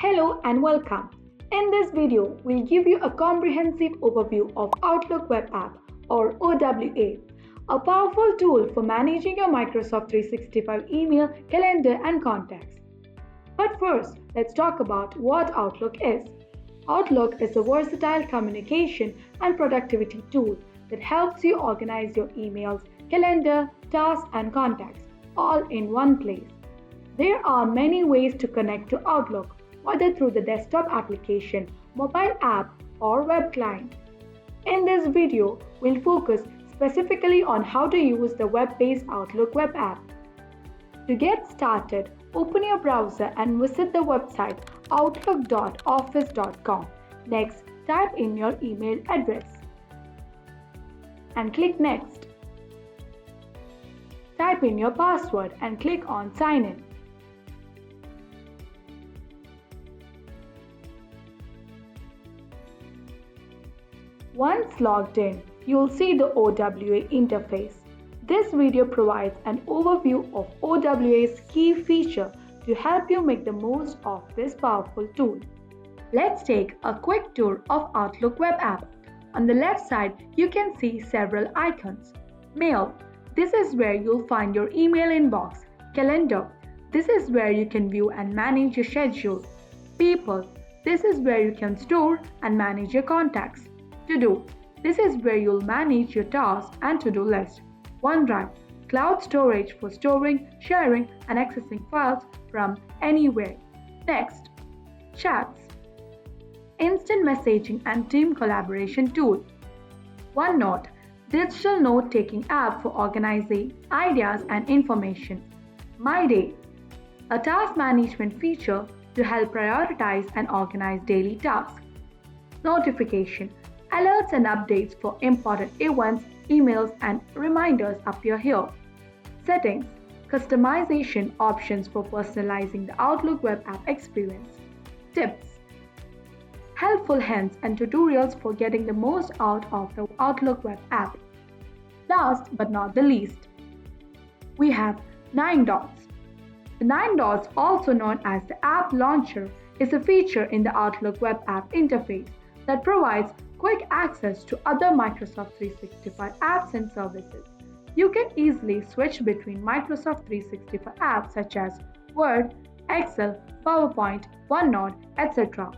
Hello and welcome. In this video, we'll give you a comprehensive overview of Outlook Web App or OWA, a powerful tool for managing your Microsoft 365 email, calendar and contacts. But first, let's talk about what Outlook is. Outlook is a versatile communication and productivity tool that helps you organize your emails, calendar, tasks and contacts all in one place. There are many ways to connect to Outlook, whether through the desktop application, mobile app, or web client. In this video, we'll focus specifically on how to use the web-based Outlook web app. To get started, open your browser and visit the website outlook.office.com. Next, type in your email address and click Next. Type in your password and click on Sign In. Once logged in, you will see the OWA interface. This video provides an overview of OWA's key feature to help you make the most of this powerful tool. Let's take a quick tour of Outlook web app. On the left side, you can see several icons. Mail. This is where you'll find your email inbox. Calendar. This is where you can view and manage your schedule. People. This is where you can store and manage your contacts. To-do. This is where you'll manage your tasks and to-do list. OneDrive. Cloud storage for storing, sharing, and accessing files from anywhere. Next. Chats. Instant messaging and team collaboration tool. OneNote. Digital note-taking app for organizing ideas and information. My Day. A task management feature to help prioritize and organize daily tasks. Notification. Alerts and updates for important events, emails, and reminders appear here. Settings. Customization options for personalizing the Outlook web app experience. Tips. Helpful hints and tutorials for getting the most out of the Outlook web app. Last but not the least, we have 9 dots. The 9 dots, also known as the App Launcher, is a feature in the Outlook web app interface that provides quick access to other Microsoft 365 apps and services. You can easily switch between Microsoft 365 apps such as Word, Excel, PowerPoint, OneNote, etc.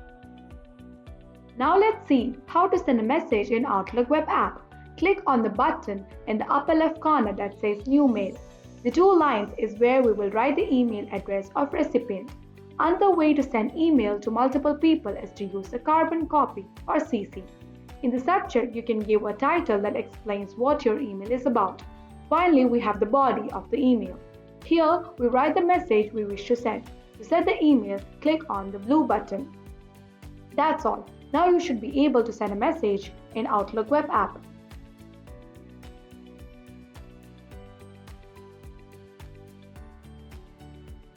Now let's see how to send a message in Outlook web app. Click on the button in the upper left corner that says New Mail. The 2 lines is where we will write the email address of recipient. Another way to send email to multiple people is to use a carbon copy or CC. In the subject, you can give a title that explains what your email is about. Finally, we have the body of the email. Here, we write the message we wish to send. To send the email, click on the blue button. That's all. Now you should be able to send a message in Outlook web app.